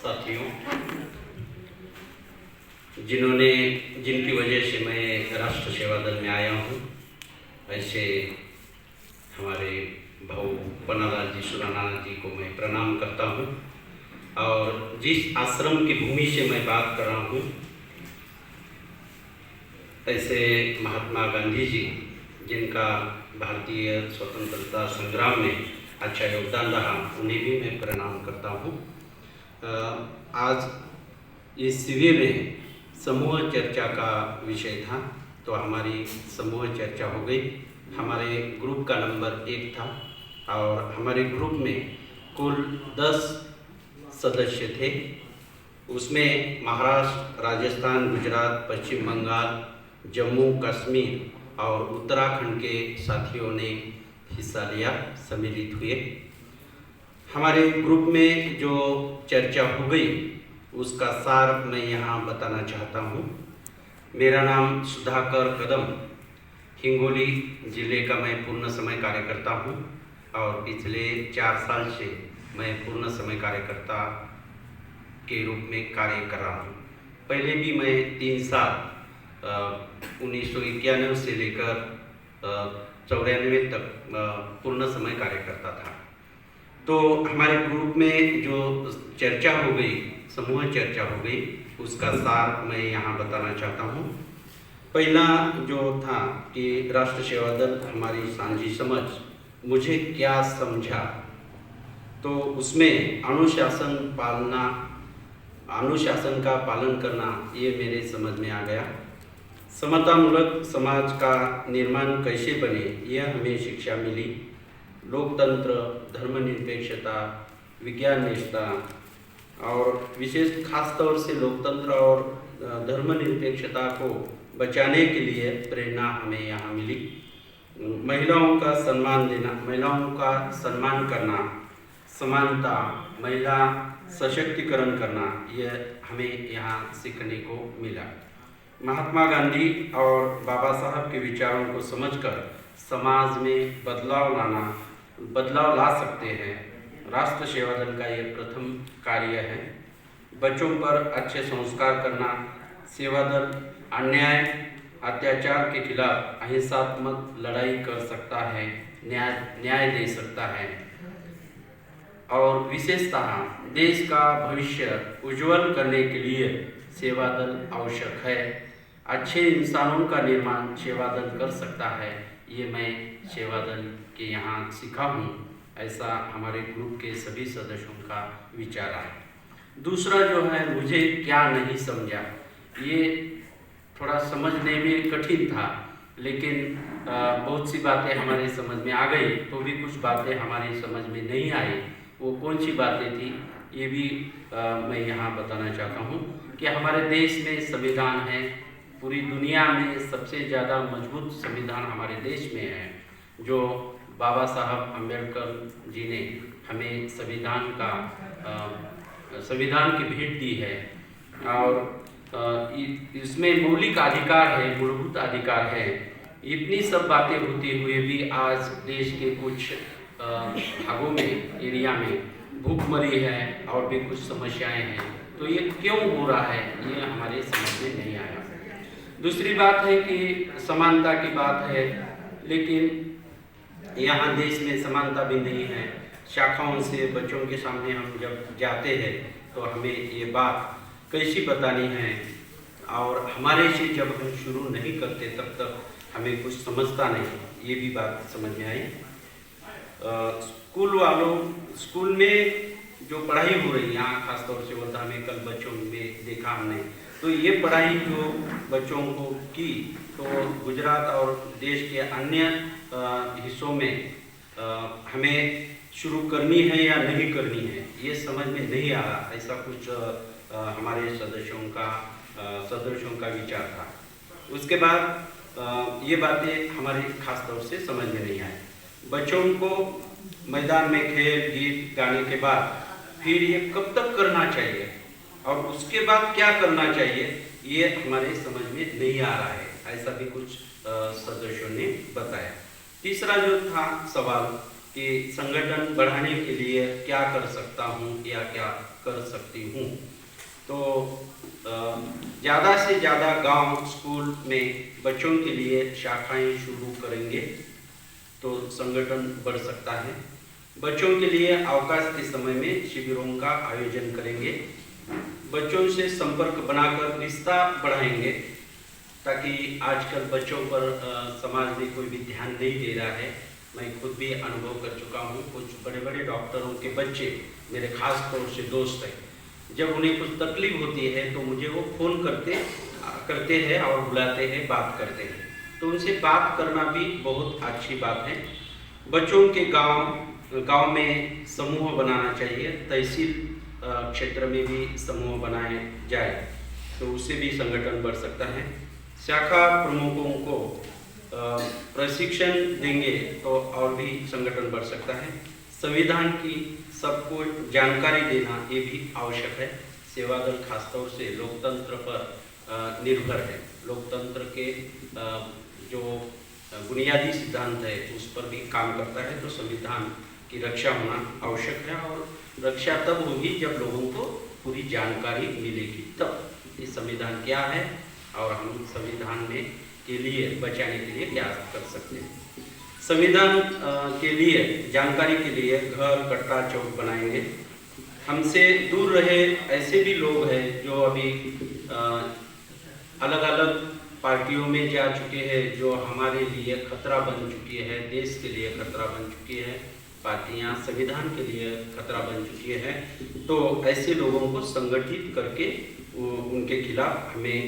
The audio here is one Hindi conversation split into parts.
साथियों, जिनकी वजह से मैं राष्ट्र सेवा दल में आया हूँ, ऐसे हमारे भाऊ पन्नालाल जी सुराना जी को मैं प्रणाम करता हूँ। और जिस आश्रम की भूमि से मैं बात कर रहा हूँ, ऐसे महात्मा गांधी जी, जिनका भारतीय स्वतंत्रता संग्राम में अच्छा योगदान रहा, उन्हें भी मैं प्रणाम करता हूँ। आज इस शिविर में समूह चर्चा का विषय था, तो हमारी समूह चर्चा हो गई। हमारे ग्रुप का नंबर 1 था और हमारे ग्रुप में कुल 10 सदस्य थे। उसमें महाराष्ट्र, राजस्थान, गुजरात, पश्चिम बंगाल, जम्मू कश्मीर और उत्तराखंड के साथियों ने हिस्सा लिया, सम्मिलित हुए। हमारे ग्रुप में जो चर्चा हो गई उसका सार मैं यहाँ बताना चाहता हूँ। मेरा नाम सुधाकर कदम, हिंगोली जिले का मैं पूर्ण समय कार्यकर्ता हूँ और पिछले 4 साल से मैं पूर्ण समय कार्यकर्ता के रूप में कार्य कर रहा हूँ। पहले भी मैं 3 साल 1991 से लेकर 94 तक पूर्ण समय कार्यकर्ता था। तो हमारे ग्रुप में जो चर्चा हो गई, समूह चर्चा हो गई, उसका सार मैं यहाँ बताना चाहता हूँ। पहला जो था कि राष्ट्र सेवा दल हमारी सांझी समझ, मुझे क्या समझा, तो उसमें अनुशासन का पालन करना ये मेरे समझ में आ गया। समतामूलक समाज का निर्माण कैसे बने, यह हमें शिक्षा मिली। लोकतंत्र, धर्मनिरपेक्षता, विज्ञान निष्ठा और विशेष खास तौर से लोकतंत्र और धर्मनिरपेक्षता को बचाने के लिए प्रेरणा हमें यहाँ मिली। महिलाओं का सम्मान देना, महिलाओं का सम्मान करना, समानता, महिला सशक्तिकरण करना, यह हमें यहाँ सीखने को मिला। महात्मा गांधी और बाबा साहब के विचारों को समझकर समाज में बदलाव ला सकते हैं। राष्ट्र सेवा दल का ये प्रथम कार्य है। बच्चों पर अच्छे संस्कार करना। सेवा दल अन्याय, अत्याचार के खिलाफ अहिंसात्मक लड़ाई कर सकता है, न्याय दे सकता है और विशेषतः देश का भविष्य उज्जवल करने के लिए सेवा दल आवश्यक है। अच्छे इंसानों का निर्माण सेवा दल कर सकता है। ये मैं सेवा दल के यहाँ सीखा हूँ, ऐसा हमारे ग्रुप के सभी सदस्यों का विचार है। दूसरा जो है, मुझे क्या नहीं समझा, ये थोड़ा समझने में कठिन था, लेकिन बहुत सी बातें हमारे समझ में आ गई, तो भी कुछ बातें हमारी समझ में नहीं आई। वो कौन सी बातें थी, ये भी मैं यहाँ बताना चाहता हूँ कि हमारे देश में संविधान है। पूरी दुनिया में सबसे ज़्यादा मजबूत संविधान हमारे देश में है, जो बाबा साहब अम्बेडकर जी ने हमें संविधान की भेंट दी है। और इसमें मौलिक अधिकार है, मूलभूत अधिकार है। इतनी सब बातें होते हुए भी आज देश के कुछ भागों में, एरिया में भूखमरी है और भी कुछ समस्याएं हैं। तो ये क्यों हो रहा है, ये हमारे समझ में नहीं आया। दूसरी बात है कि समानता की बात है, लेकिन यहाँ देश में समानता भी नहीं है। शाखाओं से बच्चों के सामने हम जब जाते हैं तो हमें ये बात कैसी बतानी है, और हमारे से जब हम शुरू नहीं करते तब तक हमें कुछ समझता नहीं। ये भी बात समझ में आई। स्कूल में जो पढ़ाई हो रही है यहाँ, खासतौर से वर्धा में कल बच्चों में देखा हमने, तो ये पढ़ाई जो बच्चों को की, तो गुजरात और देश के अन्य हिस्सों में हमें शुरू करनी है या नहीं करनी है, ये समझ में नहीं आ रहा। ऐसा कुछ हमारे सदस्यों का विचार था। उसके बाद ये बातें हमारी खास तौर से समझ में नहीं आई। बच्चों को मैदान में खेल, गीत गाने के बाद फिर ये कब तक करना चाहिए और उसके बाद क्या करना चाहिए, ये हमारे समझ में नहीं आ रहा है। ऐसा भी कुछ सदस्यों ने बताया। तीसरा जो था सवाल, कि संगठन बढ़ाने के लिए क्या कर सकता हूँ या क्या कर सकती हूँ। तो ज़्यादा से ज़्यादा गांव स्कूल में बच्चों के लिए शाखाएं शुरू करेंगे तो संगठन बढ़ सकता है। बच्चों के लिए अवकाश के समय में शिविरों का आयोजन करेंगे। बच्चों से संपर्क बनाकर रिश्ता बढ़ाएंगे, ताकि आजकल बच्चों पर समाज में कोई भी ध्यान नहीं दे रहा है। मैं खुद भी अनुभव कर चुका हूँ। कुछ बड़े बड़े डॉक्टरों के बच्चे मेरे खास तौर से दोस्त हैं, जब उन्हें कुछ तकलीफ होती है तो मुझे वो फ़ोन करते हैं और बुलाते हैं, बात करते हैं। तो उनसे बात करना भी बहुत अच्छी बात है। बच्चों के गांव में समूह बनाना चाहिए। तहसील क्षेत्र में भी समूह बनाए जाए तो उससे भी संगठन बढ़ सकता है। शाखा प्रमुखों को प्रशिक्षण देंगे तो और भी संगठन बढ़ सकता है। संविधान की सबको जानकारी देना ये भी आवश्यक है। सेवा दल खासतौर से लोकतंत्र पर निर्भर है। लोकतंत्र के जो बुनियादी सिद्धांत है उस पर भी काम करता है। तो संविधान की रक्षा होना आवश्यक है, और रक्षा तब होगी जब लोगों को पूरी जानकारी मिलेगी, तब ये संविधान क्या है और हम संविधान में के लिए बचाने के लिए क्या कर सकते हैं। संविधान के लिए जानकारी के लिए घर कट्टा चौक बनाएंगे। हमसे दूर रहे ऐसे भी लोग हैं जो अभी अलग अलग पार्टियों में जा चुके हैं, जो हमारे लिए खतरा बन चुकी है, देश के लिए खतरा बन चुकी है। पार्टियां संविधान के लिए खतरा बन चुकी है। तो ऐसे लोगों को संगठित करके उनके खिलाफ हमें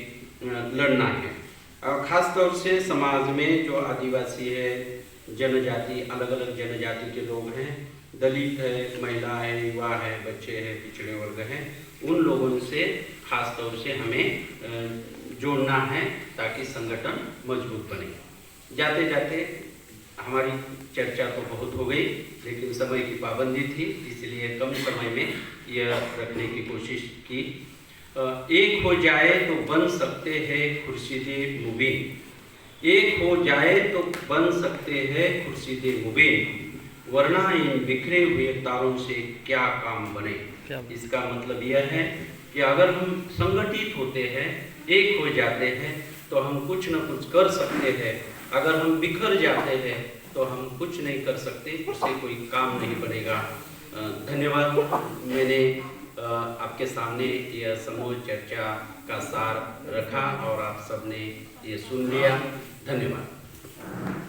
लड़ना है। और ख़ास तौर से समाज में जो आदिवासी है, जनजाति, अलग अलग जनजाति के लोग हैं, दलित है, महिला है, युवा है, बच्चे हैं, पिछड़े वर्ग हैं, उन लोगों से खास तौर से हमें जोड़ना है ताकि संगठन मजबूत बने। जाते जाते हमारी चर्चा तो बहुत हो गई, लेकिन समय की पाबंदी थी, इसलिए कम समय में यह रखने की कोशिश की। एक हो जाए तो बन सकते हैं खुर्शीदे मुबीन। एक हो जाए तो बन सकते हैं खुर्शीदे मुबीन, वरना इन बिखरे हुए तारों से क्या काम बने। इसका मतलब यह है कि अगर हम संगठित होते हैं, एक हो जाते हैं, तो हम कुछ न कुछ कर सकते हैं। अगर हम बिखर जाते हैं तो हम कुछ नहीं कर सकते, उससे कोई काम नहीं बनेगा। धन्यवाद। मैंने आपके सामने यह समूह चर्चा का सार रखा और आप सबने ये सुन लिया। धन्यवाद।